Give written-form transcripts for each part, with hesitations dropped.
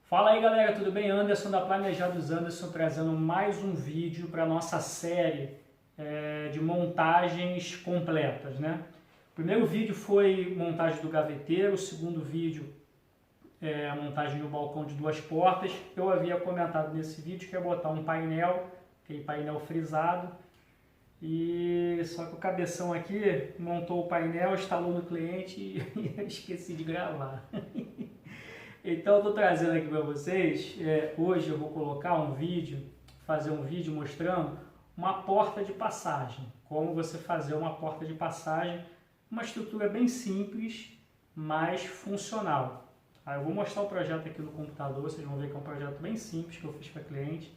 Fala aí galera, tudo bem? Anderson da Planejados Anderson trazendo mais um vídeo para nossa série de montagens completas, né? O primeiro vídeo foi montagem do gaveteiro, o segundo vídeo é a montagem do balcão de duas portas. Eu havia comentado nesse vídeo que ia botar um painel, aquele painel frisado, e só que o cabeção aqui montou o painel, instalou no cliente e eu esqueci de gravar. Então eu estou trazendo aqui para vocês, hoje eu vou colocar um vídeo, fazer um vídeo mostrando uma porta de passagem, como você fazer uma porta de passagem, uma estrutura bem simples, mas funcional. Aí eu vou mostrar o projeto aqui no computador, vocês vão ver que é um projeto bem simples que eu fiz para cliente.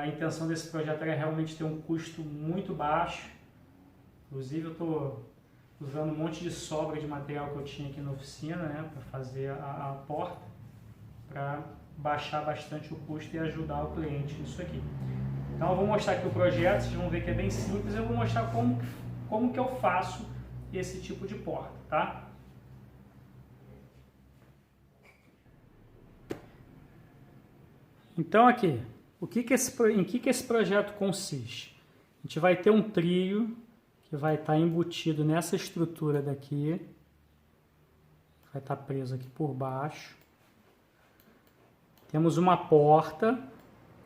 A intenção desse projeto era realmente ter um custo muito baixo, inclusive eu estou usando um monte de sobra de material que eu tinha aqui na oficina, né, para fazer a porta, para baixar bastante o custo e ajudar o cliente nisso aqui. Então eu vou mostrar aqui o projeto, vocês vão ver que é bem simples, eu vou mostrar como que eu faço esse tipo de porta, tá? Então aqui, em que esse projeto consiste? A gente vai ter um trilho que vai estar embutido nessa estrutura daqui, vai estar preso aqui por baixo. Temos uma porta,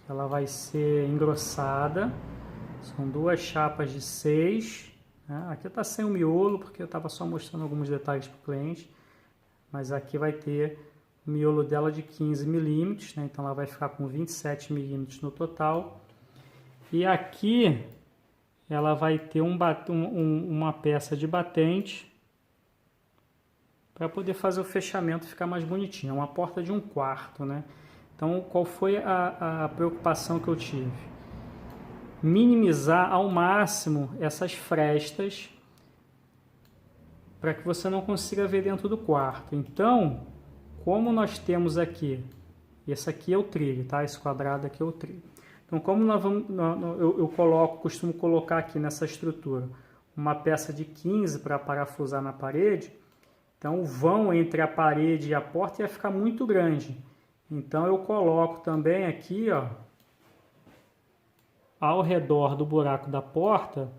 ela vai ser engrossada, são duas chapas de 6, né? Aqui está sem o miolo, porque eu estava só mostrando alguns detalhes para o cliente, mas aqui vai ter o miolo dela de 15 milímetros, né? Então ela vai ficar com 27 milímetros no total. E aqui ela vai ter uma peça de batente para poder fazer o fechamento ficar mais bonitinho. É uma porta de 1/4, né? Então, qual foi a preocupação que eu tive? Minimizar ao máximo essas frestas para que você não consiga ver dentro do quarto. Então, como nós temos aqui, esse aqui é o trilho, tá? Esse quadrado aqui é o trilho. Então, como costumo colocar aqui nessa estrutura uma peça de 15 para parafusar na parede, então o vão entre a parede e a porta ia ficar muito grande. Então eu coloco também aqui, ó, ao redor do buraco da porta,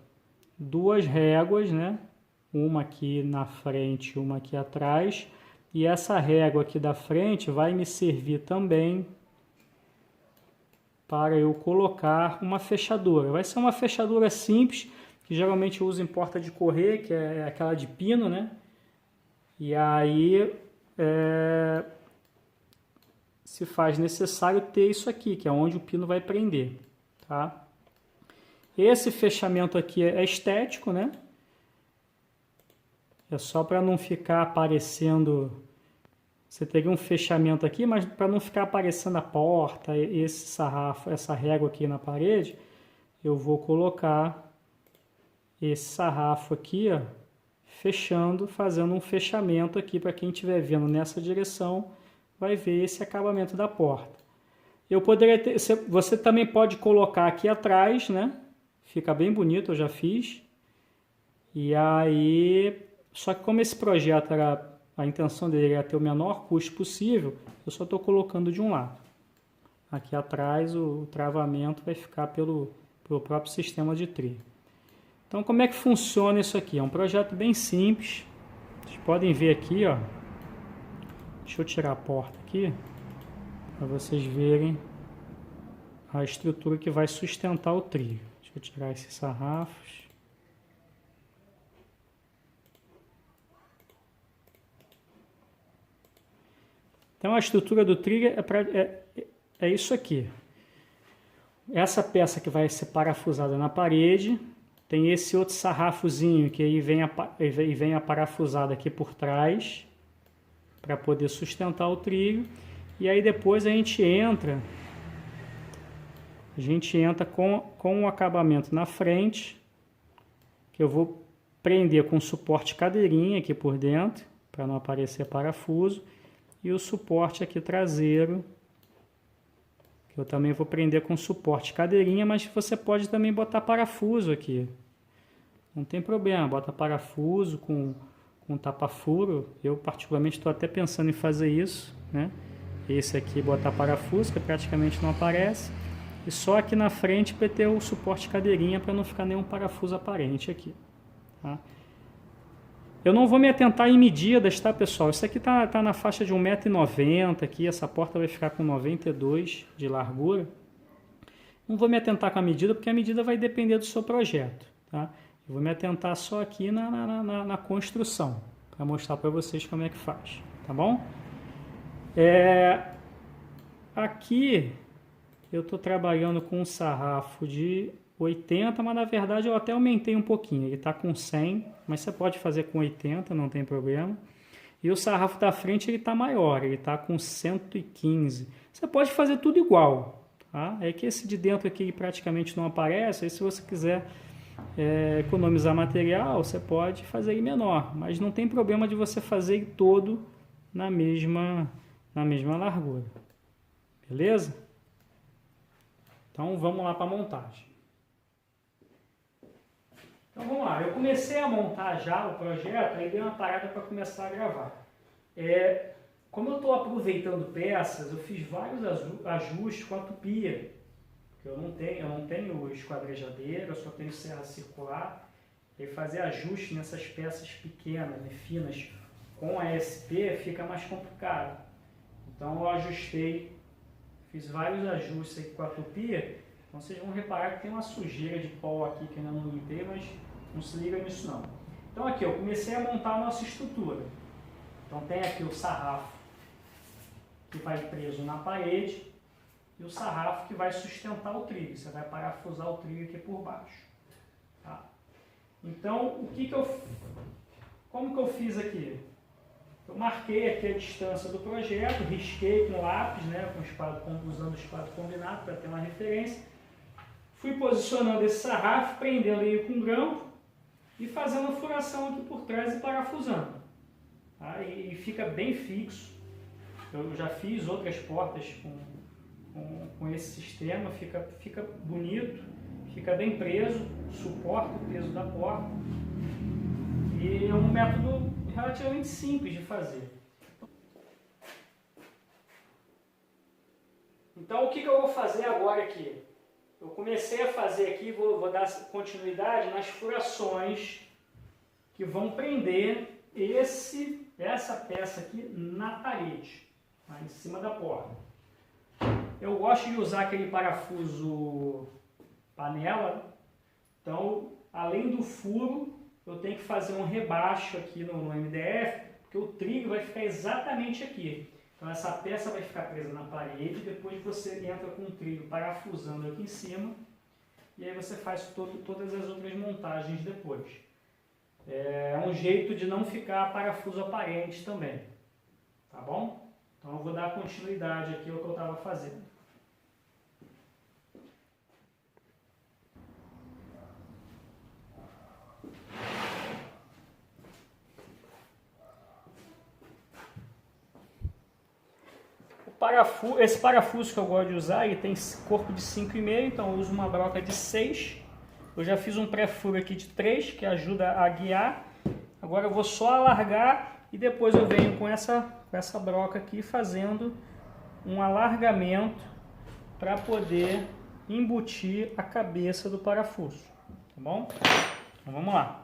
duas réguas, né? Uma aqui na frente, uma aqui atrás, e essa régua aqui da frente vai me servir também para eu colocar uma fechadura. Vai ser uma fechadura simples, que geralmente eu uso em porta de correr, que é aquela de pino, né? E aí se faz necessário ter isso aqui, que é onde o pino vai prender, tá? Esse fechamento aqui é estético, né? É só para não ficar aparecendo. Você teria um fechamento aqui, mas para não ficar aparecendo a porta, esse sarrafo, essa régua aqui na parede, eu vou colocar esse sarrafo aqui, ó, fechando, fazendo um fechamento aqui para quem estiver vendo nessa direção, vai ver esse acabamento da porta. Eu poderia ter, você também pode colocar aqui atrás, né? Fica bem bonito, eu já fiz. E aí, só que como esse projeto era, a intenção dele era ter o menor custo possível, eu só estou colocando de um lado. Aqui atrás o travamento vai ficar pelo próprio sistema de trilho. Então como é que funciona isso aqui? É um projeto bem simples. Vocês podem ver aqui, ó. Deixa eu tirar a porta aqui, para vocês verem a estrutura que vai sustentar o trilho. Deixa eu tirar esses sarrafos. Então a estrutura do trilho é isso aqui. Essa peça que vai ser parafusada na parede, tem esse outro sarrafozinho que aí vem a parafusada aqui por trás, para poder sustentar o trilho. E aí depois a gente entra com o acabamento na frente, que eu vou prender com suporte cadeirinha aqui por dentro, para não aparecer parafuso. E o suporte aqui traseiro, que eu também vou prender com suporte cadeirinha, mas você pode também botar parafuso aqui. Não tem problema, bota parafuso com tapa-furo. Eu particularmente estou até pensando em fazer isso, né? esse aqui botar parafuso, que praticamente não aparece. E só aqui na frente para ter o suporte cadeirinha para não ficar nenhum parafuso aparente aqui. Tá? Eu não vou me atentar em medidas, tá, pessoal? Isso aqui tá na faixa de 1,90 m aqui, essa porta vai ficar com 92 de largura. Não vou me atentar com a medida, porque a medida vai depender do seu projeto, tá? Eu vou me atentar só aqui na construção, para mostrar para vocês como é que faz, tá bom? Aqui eu estou trabalhando com um sarrafo de 80, mas na verdade eu até aumentei um pouquinho. Ele está com 100, mas você pode fazer com 80, não tem problema. E o sarrafo da frente ele está maior, ele está com 115. Você pode fazer tudo igual, tá? É que esse de dentro aqui praticamente não aparece. Aí se você quiser economizar material, você pode fazer ele menor, mas não tem problema de você fazer ele todo na mesma largura. Beleza? Então vamos lá para a montagem. Então vamos lá, eu comecei a montar já o projeto, aí dei uma parada para começar a gravar. Como eu estou aproveitando peças, eu fiz vários ajustes com a tupia. Eu não tenho esquadrejadeira, eu só tenho serra circular. E fazer ajuste nessas peças pequenas e finas com a SP fica mais complicado. Então eu ajustei, fiz vários ajustes aqui com a tupia. Então vocês vão reparar que tem uma sujeira de pó aqui que ainda não limpei, mas não se liga nisso não. Então aqui eu comecei a montar a nossa estrutura. Então tem aqui o sarrafo que vai preso na parede e o sarrafo que vai sustentar o trilho. Você vai parafusar o trilho aqui por baixo. Tá? Então como que eu fiz aqui? Eu marquei aqui a distância do projeto, risquei com lápis, né, usando o esquadro combinado para ter uma referência. Fui posicionando esse sarrafo, prendendo ele com grampo e fazendo a furação aqui por trás e parafusando. Tá? E fica bem fixo. Eu já fiz outras portas com esse sistema, fica bonito, fica bem preso, suporta o peso da porta. E é um método relativamente simples de fazer. Então o que eu vou fazer agora aqui? Eu comecei a fazer aqui, vou dar continuidade nas furações que vão prender essa peça aqui na parede, lá em cima da porta. Eu gosto de usar aquele parafuso panela, então além do furo, eu tenho que fazer um rebaixo aqui no MDF, porque o trilho vai ficar exatamente aqui. Então essa peça vai ficar presa na parede, depois você entra com o trilho parafusando aqui em cima, e aí você faz todas as outras montagens depois. É um jeito de não ficar parafuso aparente também, tá bom? Então eu vou dar continuidade aqui ao que eu estava fazendo. Esse parafuso que eu gosto de usar, ele tem corpo de 5,5, então eu uso uma broca de 6. Eu já fiz um pré-furo aqui de 3, que ajuda a guiar. Agora eu vou só alargar e depois eu venho com essa broca aqui fazendo um alargamento para poder embutir a cabeça do parafuso, tá bom? Então vamos lá.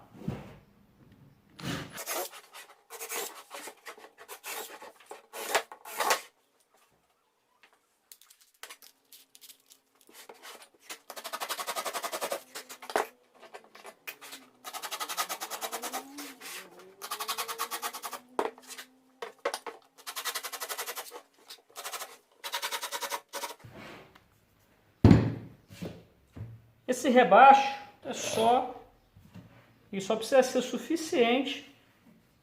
Esse rebaixo ele só precisa ser suficiente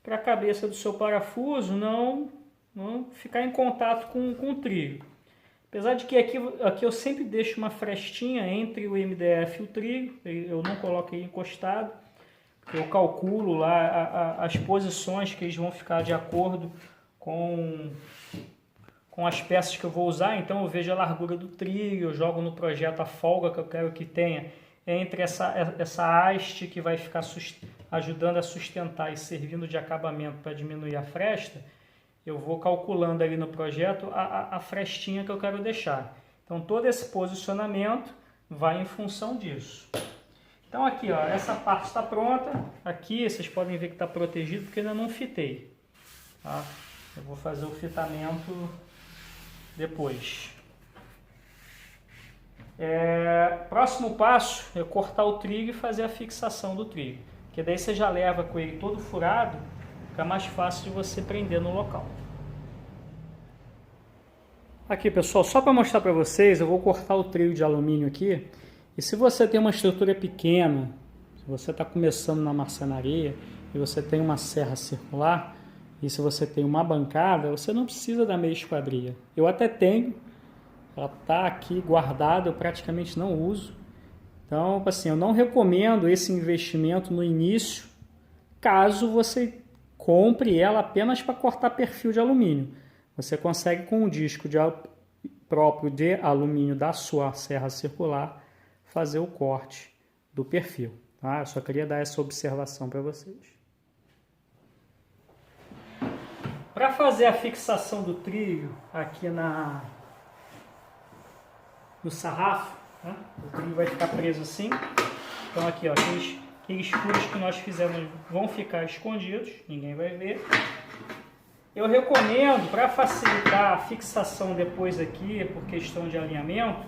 para a cabeça do seu parafuso não ficar em contato com o trilho. Apesar de que aqui eu sempre deixo uma frestinha entre o MDF e o trilho, eu não coloco ele encostado, porque eu calculo lá as posições que eles vão ficar de acordo com as peças que eu vou usar. Então eu vejo a largura do trilho, eu jogo no projeto a folga que eu quero que tenha entre essa haste que vai ficar ajudando a sustentar e servindo de acabamento para diminuir a fresta. eu vou calculando ali no projeto a frestinha que eu quero deixar. Então todo esse posicionamento vai em função disso. Então aqui, ó, essa parte está pronta. Aqui vocês podem ver que está protegido porque ainda não fitei. Tá? Eu vou fazer o fitamento depois. Próximo passo é cortar o trigo e fazer a fixação do trigo. Porque daí você já leva com ele todo furado, fica mais fácil de você prender no local. Aqui, pessoal, só para mostrar para vocês, eu vou cortar o trigo de alumínio aqui. E se você tem uma estrutura pequena, se você está começando na marcenaria e você tem uma serra circular, e se você tem uma bancada, você não precisa da meia esquadria. Eu até tenho, ela está aqui guardada, eu praticamente não uso. Então, assim, eu não recomendo esse investimento no início, caso você compre ela apenas para cortar perfil de alumínio. Você consegue com um disco próprio de alumínio da sua serra circular fazer o corte do perfil. Tá? Eu só queria dar essa observação para vocês. Para fazer a fixação do trigo aqui no sarrafo, né? O trigo vai ficar preso assim. Então aqui, ó, aqueles furos que nós fizemos vão ficar escondidos, ninguém vai ver. Eu recomendo, para facilitar a fixação depois aqui, por questão de alinhamento,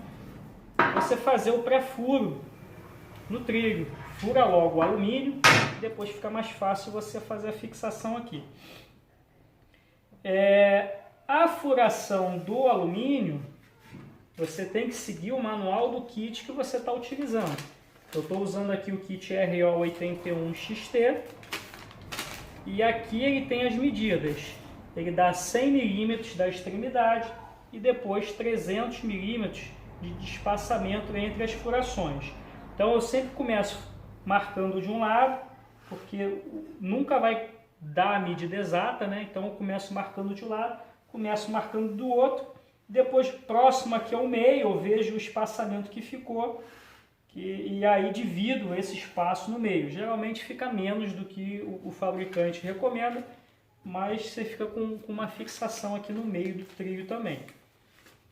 você fazer o pré-furo no trigo. Fura logo o alumínio, depois fica mais fácil você fazer a fixação aqui. A furação do alumínio, você tem que seguir o manual do kit que você está utilizando. Eu estou usando aqui o kit RO81XT e aqui ele tem as medidas. Ele dá 100 milímetros da extremidade e depois 300 milímetros de espaçamento entre as furações. Então eu sempre começo marcando de um lado, porque nunca vai dar a medida exata, né? Então eu começo marcando de um lado, começo marcando do outro, depois próximo aqui ao meio eu vejo o espaçamento que ficou e aí divido esse espaço no meio. Geralmente fica menos do que o fabricante recomenda, mas você fica com uma fixação aqui no meio do trilho também.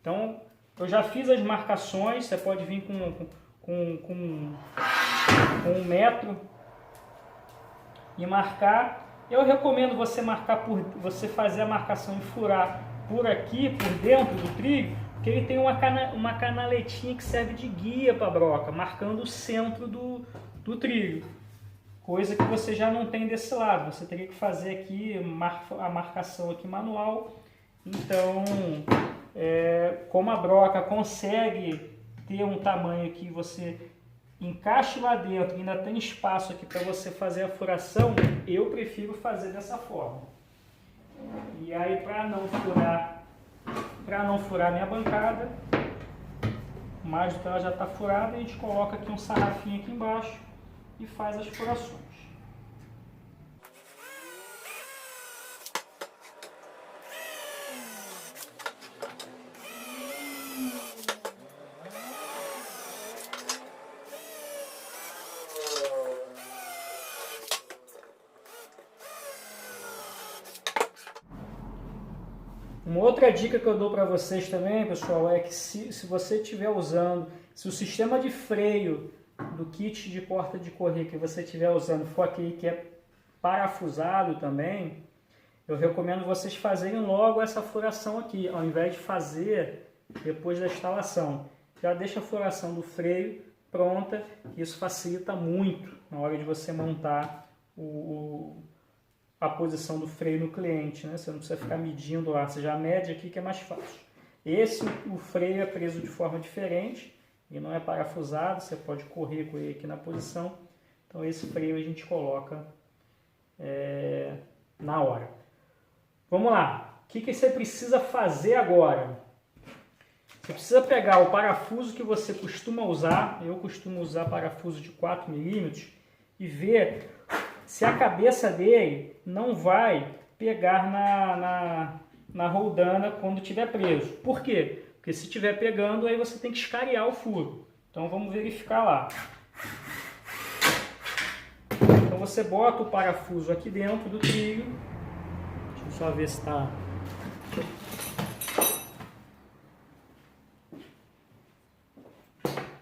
Então, eu já fiz as marcações, você pode vir com 1 metro e marcar. Eu recomendo você você fazer a marcação e furar por aqui, por dentro do trilho, porque ele tem uma canaletinha que serve de guia para a broca, marcando o centro do trilho. Coisa que você já não tem desse lado, você teria que fazer aqui a marcação aqui manual. Então, como a broca consegue ter um tamanho que você encaixe lá dentro e ainda tem espaço aqui para você fazer a furação, eu prefiro fazer dessa forma. E aí, para não furar minha bancada, mais do que ela já está furada, a gente coloca aqui um sarrafinho aqui embaixo e faz as furações. Uma outra dica que eu dou para vocês também, pessoal, é que se você estiver usando, se o sistema de freio do kit de porta de correia que você estiver usando for aquele que é parafusado também, eu recomendo vocês fazerem logo essa furação aqui, ao invés de fazer depois da instalação. Já deixa a furação do freio pronta, que isso facilita muito na hora de você montar a posição do freio no cliente, né? Você não precisa ficar medindo lá, você já mede aqui que é mais fácil. O freio é preso de forma diferente, ele não é parafusado, você pode correr com ele aqui na posição. Então esse freio a gente coloca na hora. Vamos lá, o que você precisa fazer agora? Você precisa pegar o parafuso que você costuma usar, eu costumo usar parafuso de 4 milímetros, e ver se a cabeça dele não vai pegar na roldana quando estiver preso. Por quê? Porque se estiver pegando, aí você tem que escariar o furo. Então vamos verificar lá. Então você bota o parafuso aqui dentro do trilho. Deixa eu só ver se está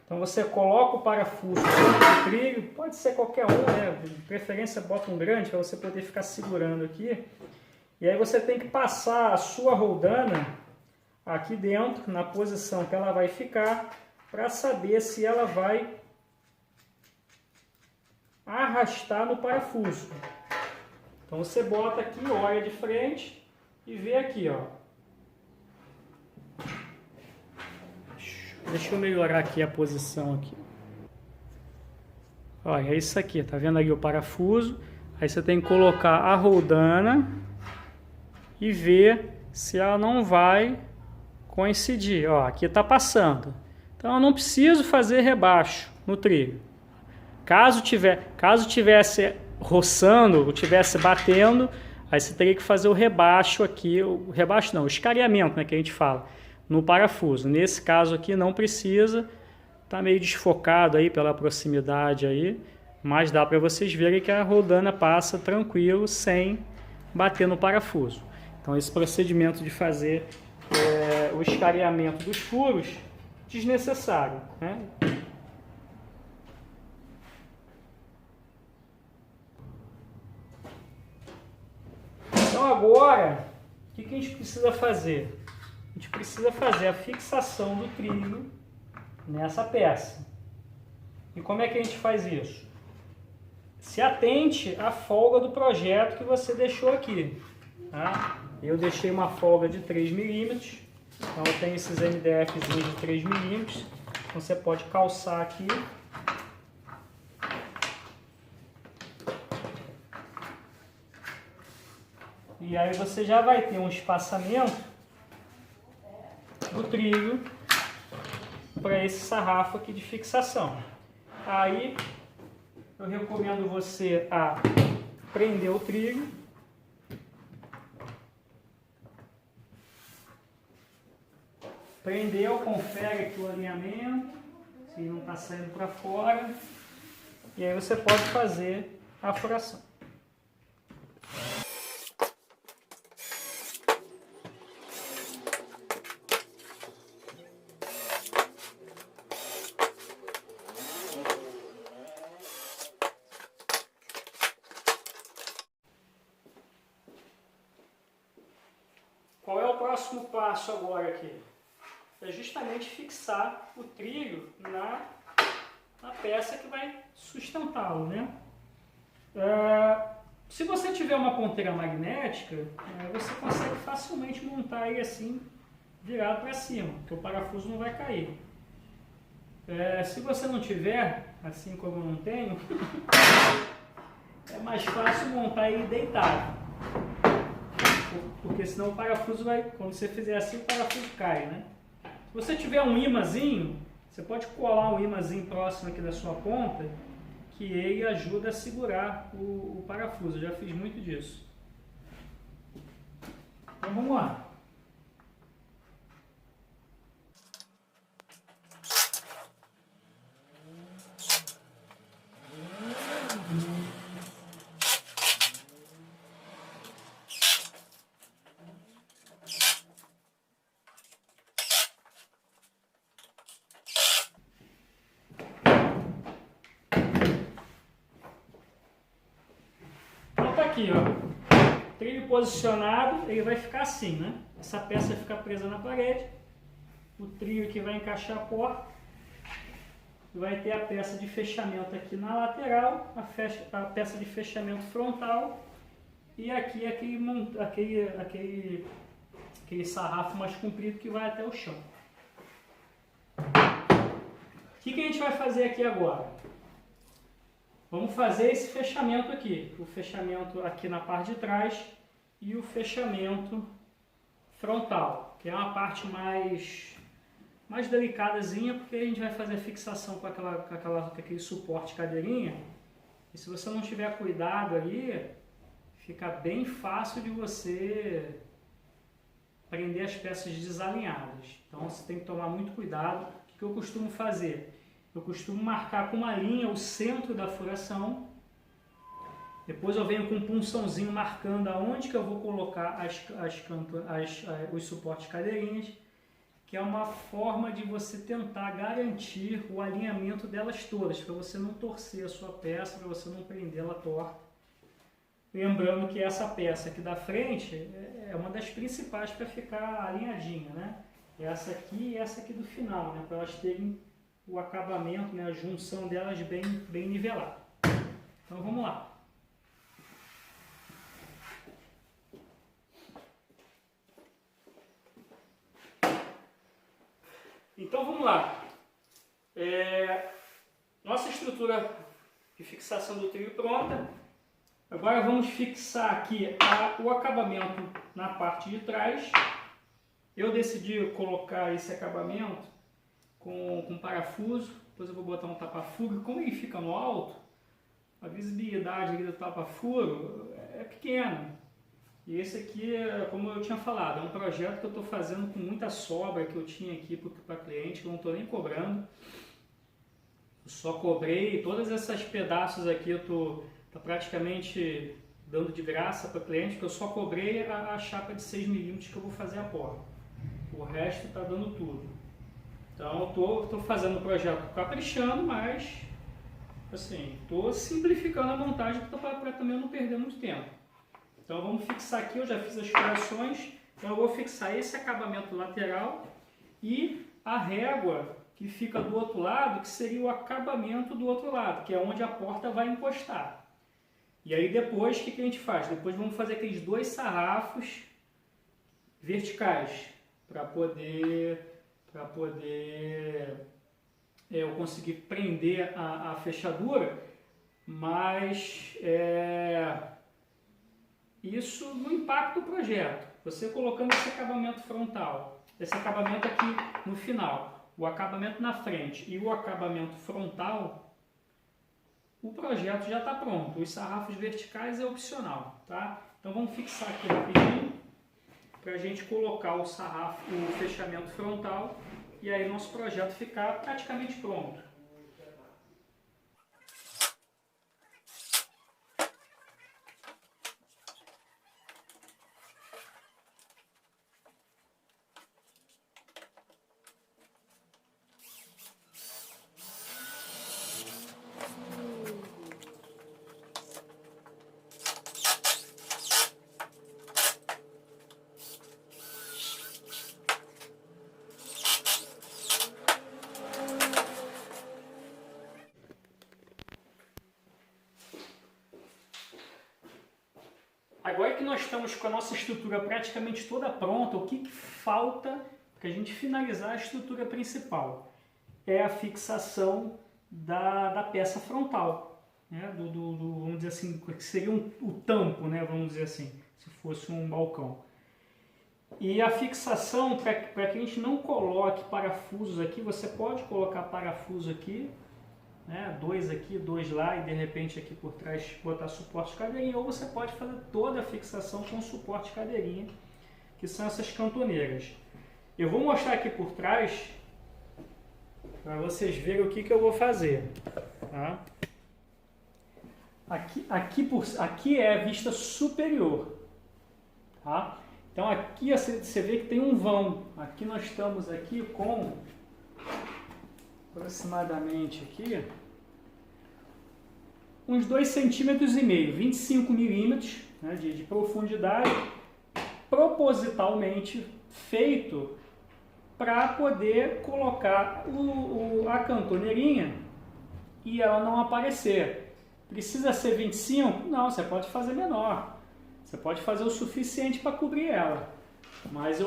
Então você coloca o parafuso no trilho, pode ser qualquer um, né? De preferência bota um grande para você poder ficar segurando aqui. E aí você tem que passar a sua roldana aqui dentro, na posição que ela vai ficar, para saber se ela vai arrastar no parafuso. Então você bota aqui, olha de frente e vê aqui, ó. Deixa eu melhorar aqui a posição aqui. Olha, é isso aqui, tá vendo aí o parafuso? Aí você tem que colocar a roldana e ver se ela não vai coincidir. Ó, aqui tá passando. Então eu não preciso fazer rebaixo no trilho. Caso tivesse roçando ou tivesse batendo, aí você teria que fazer o rebaixo aqui, o rebaixo não, o escariamento, né, que a gente fala, no parafuso. Nesse caso aqui não precisa, tá meio desfocado aí pela proximidade aí, mas dá para vocês verem que a roldana passa tranquilo sem bater no parafuso. Então esse procedimento de fazer o escariamento dos furos, desnecessário, né? Então agora, o que a gente precisa fazer? A gente precisa fazer a fixação do trilho nessa peça. E como é que a gente faz isso? Se atente à folga do projeto que você deixou aqui. Tá? Eu deixei uma folga de 3 milímetros, então eu tenho esses MDFzinhos de 3 milímetros, então você pode calçar aqui. E aí você já vai ter um espaçamento do trilho para esse sarrafo aqui de fixação. Aí eu recomendo você a prender o trilho. Prendeu, confere aqui o alinhamento, se não está saindo para fora. E aí você pode fazer a furação. Qual é o próximo passo agora aqui? É justamente fixar o trilho na peça que vai sustentá-lo, né? Se você tiver uma ponteira magnética, você consegue facilmente montar ele assim, virado para cima, porque o parafuso não vai cair. Se você não tiver, assim como eu não tenho, é mais fácil montar ele deitado. Porque senão o parafuso vai, quando você fizer assim, o parafuso cai, né? Se você tiver um ímãzinho, você pode colar um ímãzinho próximo aqui da sua ponta, que ele ajuda a segurar o parafuso. Eu já fiz muito disso. Então vamos lá. Aqui, ó, trilho posicionado, ele vai ficar assim, né? Essa peça vai ficar presa na parede, o trilho que vai encaixar a porta, vai ter a peça de fechamento aqui na lateral, a peça de fechamento frontal e aqui aquele sarrafo mais comprido que vai até o chão. O que a gente vai fazer aqui agora? Vamos fazer esse fechamento aqui, o fechamento aqui na parte de trás e o fechamento frontal, que é uma parte mais delicadazinha, porque a gente vai fazer a fixação com aquele suporte cadeirinha, e se você não tiver cuidado ali, fica bem fácil de você prender as peças desalinhadas. Então você tem que tomar muito cuidado. O que eu costumo fazer? Eu costumo marcar com uma linha o centro da furação Depois eu venho com um punçãozinho marcando aonde que eu vou colocar os suportes cadeirinhas, que é uma forma de você tentar garantir o alinhamento delas todas, para você não torcer a sua peça, para você não prendê-la torta. Lembrando que essa peça aqui da frente é uma das principais para ficar alinhadinha, né? Essa aqui e essa aqui do final, né? Para elas terem o acabamento, né? A junção delas bem nivelada. Então vamos lá. Então vamos lá. Nossa estrutura de fixação do trilho pronta. Agora vamos fixar aqui o acabamento na parte de trás. Eu decidi colocar esse acabamento com parafuso. Depois eu vou botar um tapa-furo. Como ele fica no alto, a visibilidade do tapa-furo é pequena. E esse aqui, como eu tinha falado, é um projeto que eu estou fazendo com muita sobra que eu tinha aqui para cliente, que eu não estou nem cobrando. Eu só cobrei todos esses pedaços aqui, eu estou praticamente dando de graça para cliente, porque eu só cobrei a chapa de 6 mm que eu vou fazer a porta. O resto está dando tudo. Então eu estou fazendo o projeto caprichando, mas assim, estou simplificando a montagem para também não perder muito tempo. Então vamos fixar aqui, eu já fiz as correções, então eu vou fixar esse acabamento lateral e a régua que fica do outro lado, que seria o acabamento do outro lado, que é onde a porta vai encostar. E aí depois, o que a gente faz? Depois vamos fazer aqueles 2 sarrafos verticais, para poder eu conseguir prender a fechadura, mas isso não impacta o projeto. Você colocando esse acabamento frontal, esse acabamento aqui no final, o acabamento na frente e o acabamento frontal, o projeto já está pronto. Os sarrafos verticais é opcional, tá? Então vamos fixar aqui rapidinho para a gente colocar o sarrafo, o fechamento frontal, e aí nosso projeto ficar praticamente pronto. Agora que nós estamos com a nossa estrutura praticamente toda pronta, o que falta para a gente finalizar a estrutura principal? É a fixação da peça frontal, né? Vamos dizer assim, que seria o tampo, né? Vamos dizer assim, se fosse um balcão. E a fixação, para que a gente não coloque parafusos aqui, você pode colocar parafuso aqui, né, 2 aqui, 2 lá, e de repente aqui por trás botar suporte de cadeirinha, ou você pode fazer toda a fixação com suporte de cadeirinha, que são essas cantoneiras. Eu vou mostrar aqui por trás para vocês verem o que eu vou fazer, tá? Aqui é a vista superior, tá? Então aqui você vê que tem um vão. Aqui nós estamos aqui com aproximadamente aqui uns 2,5 cm, 25 milímetros, né, de profundidade, propositalmente feito para poder colocar a cantoneirinha e ela não aparecer. Precisa ser 25? Não, você pode fazer menor. Você pode fazer o suficiente para cobrir ela. Mas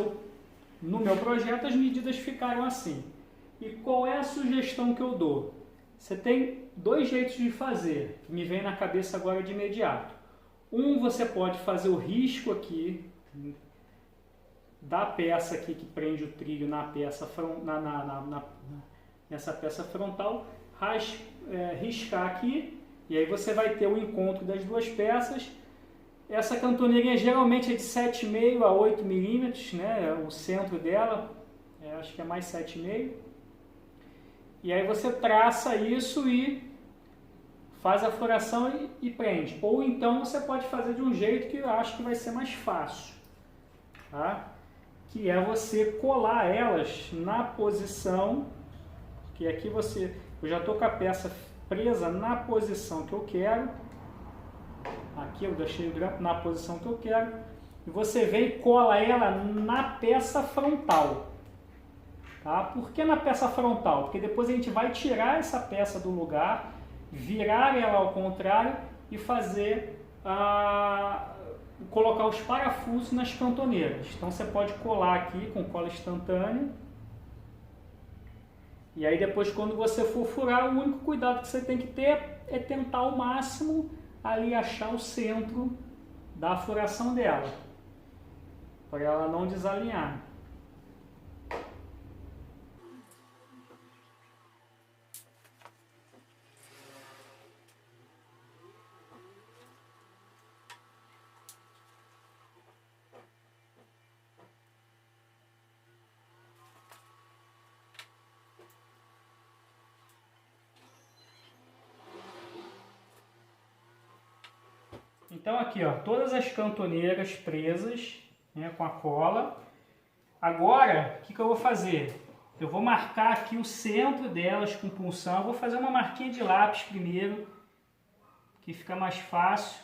no meu projeto as medidas ficaram assim. E qual é a sugestão que eu dou? Você tem 2 jeitos de fazer, que me vem na cabeça agora de imediato. Você pode fazer o risco aqui, da peça aqui que prende o trilho na peça, nessa peça frontal, riscar aqui, e aí você vai ter o encontro das 2 peças. Essa cantoneirinha geralmente é de 7,5 a 8 milímetros, né? O centro dela, acho que é mais 7,5. E aí você traça isso e faz a furação e prende. Ou então você pode fazer de um jeito que eu acho que vai ser mais fácil, tá? Que é você colar elas na posição, que aqui eu já estou com a peça presa na posição que eu quero. Aqui eu deixei o grampo na posição que eu quero. E você vem e cola ela na peça frontal. Tá? Por que na peça frontal? Porque depois a gente vai tirar essa peça do lugar, virar ela ao contrário e fazer colocar os parafusos nas cantoneiras. Então você pode colar aqui com cola instantânea. E aí depois, quando você for furar, o único cuidado que você tem que ter é tentar ao máximo ali achar o centro da furação dela, para ela não desalinhar. Então aqui, ó, todas as cantoneiras presas, né, com a cola. Agora, o que eu vou fazer? Eu vou marcar aqui o centro delas com punção. Eu vou fazer uma marquinha de lápis primeiro, que fica mais fácil.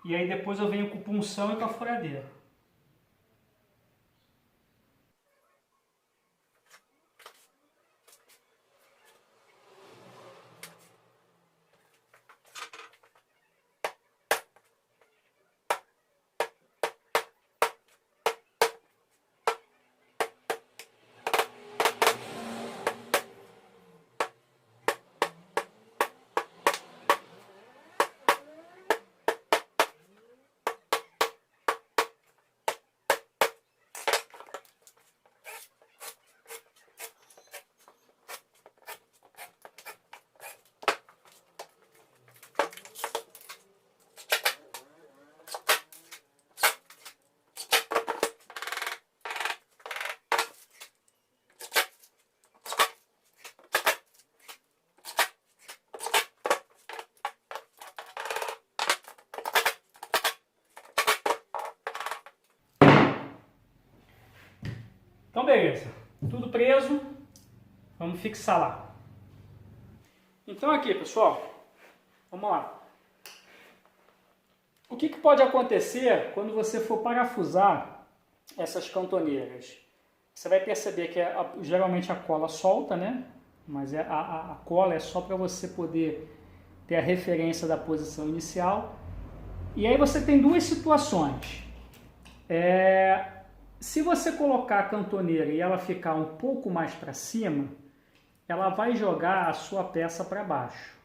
E aí depois eu venho com punção e com a furadeira. Então beleza, tudo preso, vamos fixar lá. Então aqui pessoal, vamos lá. O que pode acontecer quando você for parafusar essas cantoneiras? Você vai perceber que geralmente a cola solta, né? Mas a cola é só para você poder ter a referência da posição inicial. E aí você tem duas situações. Se você colocar a cantoneira e ela ficar um pouco mais para cima, ela vai jogar a sua peça para baixo.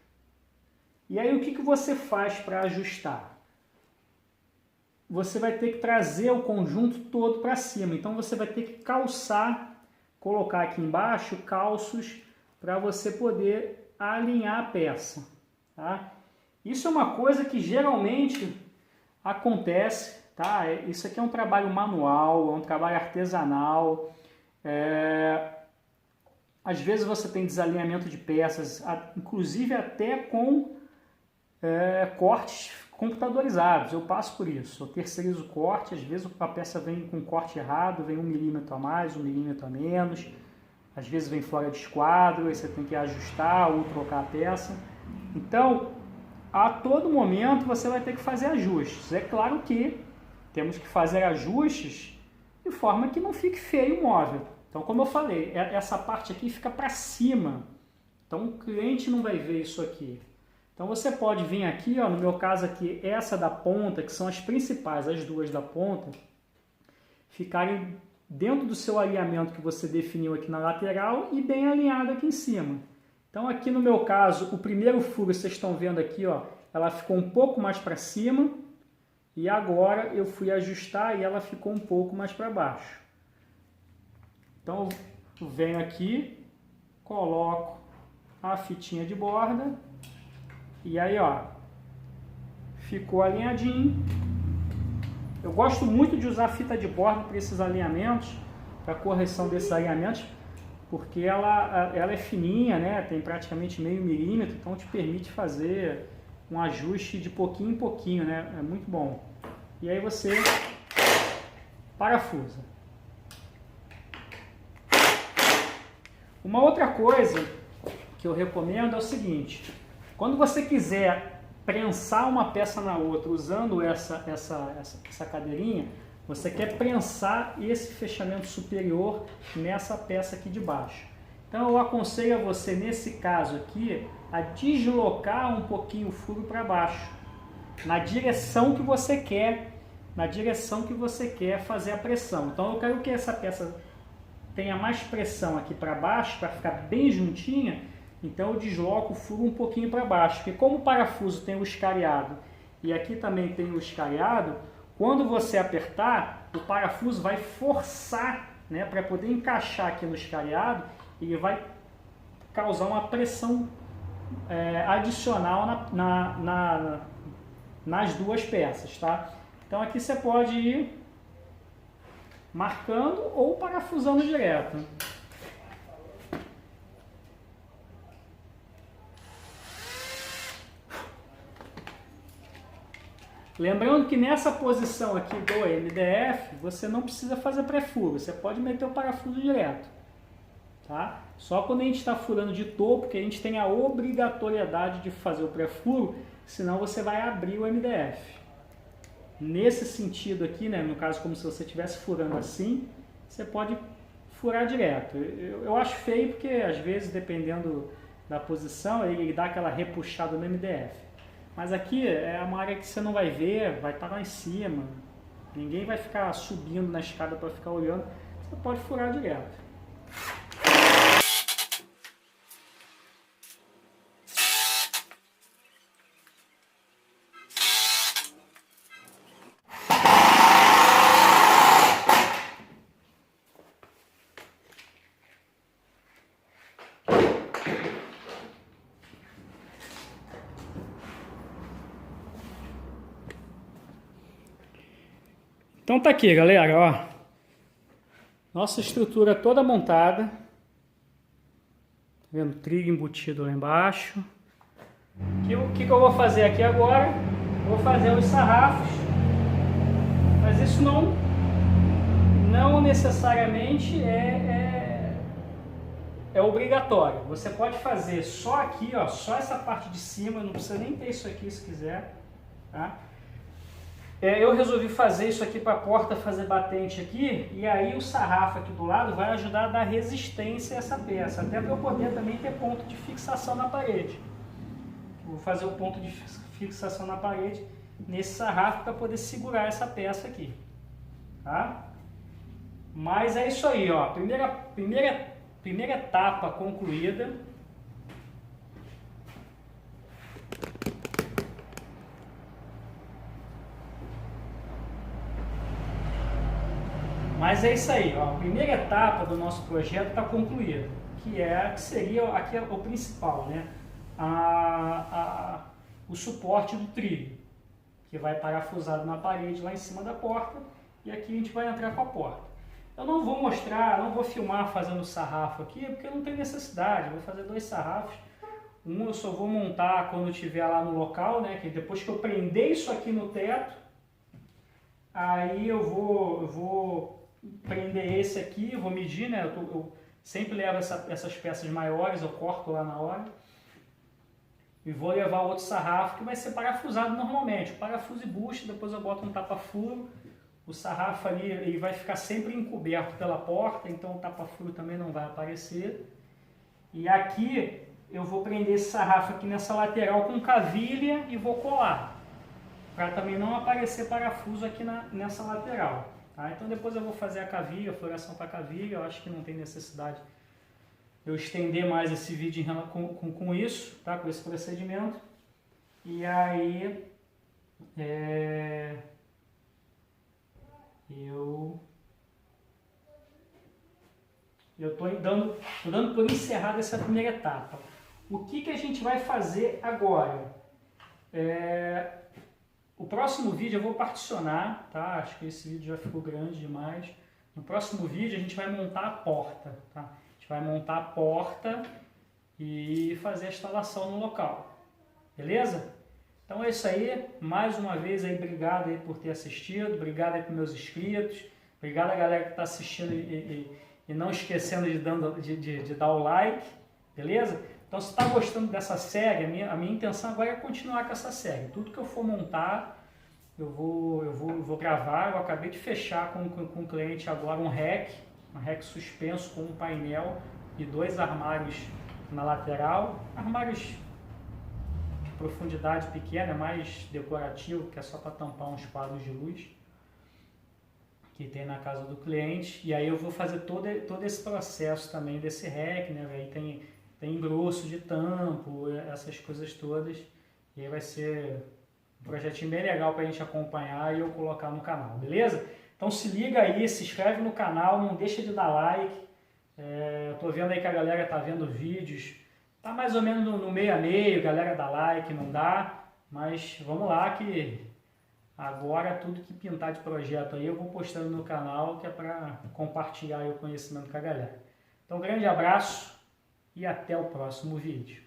E aí o que você faz para ajustar? Você vai ter que trazer o conjunto todo para cima. Então você vai ter que calçar, colocar aqui embaixo calços para você poder alinhar a peça. Tá? Isso é uma coisa que geralmente acontece. Tá? Isso aqui é um trabalho manual, é um trabalho artesanal. Às vezes você tem desalinhamento de peças, inclusive até com cortes computadorizados. Eu passo por isso. Eu terceirizo o corte, às vezes a peça vem com corte errado, vem 1 milímetro a mais, 1 milímetro a menos. Às vezes vem fora de esquadro, aí você tem que ajustar ou trocar a peça. Então, a todo momento você vai ter que fazer ajustes. É claro que temos que fazer ajustes de forma que não fique feio o móvel. Então, como eu falei, essa parte aqui fica para cima. Então, o cliente não vai ver isso aqui. Então, você pode vir aqui, ó, no meu caso aqui, essa da ponta, que são as principais, as duas da ponta, ficarem dentro do seu alinhamento que você definiu aqui na lateral e bem alinhado aqui em cima. Então, aqui no meu caso, o primeiro furo, vocês estão vendo aqui, ó, ela ficou um pouco mais para cima. E agora eu fui ajustar e ela ficou um pouco mais para baixo. Então eu venho aqui, coloco a fitinha de borda e aí ó, ficou alinhadinho. Eu gosto muito de usar fita de borda para esses alinhamentos, para correção desses alinhamentos, porque ela é fininha, né? Tem praticamente meio milímetro, então te permite fazer um ajuste de pouquinho em pouquinho, né? É muito bom. E aí você parafusa. Uma outra coisa que eu recomendo é o seguinte: quando você quiser prensar uma peça na outra usando essa cadeirinha, você quer prensar esse fechamento superior nessa peça aqui de baixo. Então eu aconselho a você, nesse caso aqui, a deslocar um pouquinho o furo para baixo, na direção que você quer, fazer a pressão. Então eu quero que essa peça tenha mais pressão aqui para baixo, para ficar bem juntinha, então eu desloco o furo um pouquinho para baixo, porque como o parafuso tem o escariado e aqui também tem o escariado, quando você apertar, o parafuso vai forçar, né, para poder encaixar aqui no escariado, ele vai causar uma pressão adicional nas duas peças, tá? Então aqui você pode ir marcando ou parafusando direto. Lembrando que nessa posição aqui do MDF, você não precisa fazer pré-furo, você pode meter o parafuso direto, tá? Só quando a gente está furando de topo que a gente tem a obrigatoriedade de fazer o pré-furo, senão você vai abrir o MDF. Nesse sentido aqui, né, no caso como se você estivesse furando assim, você pode furar direto. Eu acho feio porque às vezes, dependendo da posição, ele dá aquela repuxada no MDF. Mas aqui é uma área que você não vai ver, vai estar lá em cima. Ninguém vai ficar subindo na escada para ficar olhando. Você pode furar direto. Então tá aqui, galera, ó. Nossa estrutura toda montada. Tá vendo? Trigo embutido lá embaixo. O que eu vou fazer aqui agora? Vou fazer os sarrafos. Mas isso não necessariamente é obrigatório. Você pode fazer só aqui, ó, só essa parte de cima. Não precisa nem ter isso aqui se quiser, tá? Eu resolvi fazer isso aqui para a porta fazer batente aqui, e aí o sarrafo aqui do lado vai ajudar a dar resistência a essa peça, até para eu poder também ter ponto de fixação na parede. Vou fazer o ponto de fixação na parede nesse sarrafo para poder segurar essa peça aqui, tá? Mas é isso aí, ó, primeira etapa concluída. Mas é isso aí, ó. A primeira etapa do nosso projeto está concluída, que seria aqui o principal, né? O suporte do trilho, que vai parafusado na parede lá em cima da porta, e aqui a gente vai entrar com a porta. Eu não vou mostrar, não vou filmar fazendo sarrafo aqui, porque não tem necessidade. Eu vou fazer 2 sarrafos. Um eu só vou montar quando estiver lá no local, né? Que depois que eu prender isso aqui no teto, aí eu vou prender esse aqui, vou medir, né? Eu sempre levo essas peças maiores, eu corto lá na hora. E vou levar outro sarrafo que vai ser parafusado normalmente. O parafuso e bucha, depois eu boto um tapa-furo. O sarrafo ali ele vai ficar sempre encoberto pela porta, então o tapa-furo também não vai aparecer. E aqui eu vou prender esse sarrafo aqui nessa lateral com cavilha e vou colar, para também não aparecer parafuso aqui nessa lateral. Tá? Então depois eu vou fazer a cavilha, a furação para a cavilha. Eu acho que não tem necessidade de eu estender mais esse vídeo com isso, tá? Com esse procedimento. E aí eu tô dando por encerrada essa primeira etapa. O que a gente vai fazer agora? O próximo vídeo eu vou particionar, tá? Acho que esse vídeo já ficou grande demais. No próximo vídeo a gente vai montar a porta, tá? A gente vai montar a porta e fazer a instalação no local. Beleza? Então é isso aí. Mais uma vez aí, obrigado aí por ter assistido. Obrigado aí para meus inscritos. Obrigado a galera que está assistindo e não esquecendo de dar o like. Beleza? Então, se está gostando dessa série, a minha intenção agora é continuar com essa série. Tudo que eu for montar, eu vou gravar. Eu acabei de fechar com o cliente agora um rack suspenso com um painel e 2 armários na lateral. Armários de profundidade pequena, mais decorativo, que é só para tampar uns quadros de luz que tem na casa do cliente. E aí eu vou fazer todo esse processo também desse rack, né? Aí tem engrosso de tampo, essas coisas todas. E aí vai ser um projetinho bem legal para a gente acompanhar e eu colocar no canal, beleza? Então se liga aí, se inscreve no canal, não deixa de dar like. Eu tô vendo aí que a galera tá vendo vídeos, tá mais ou menos no meio a meio, galera dá like, não dá, mas vamos lá que agora tudo que pintar de projeto aí eu vou postando no canal, que é para compartilhar aí o conhecimento com a galera. Então um grande abraço e até o próximo vídeo.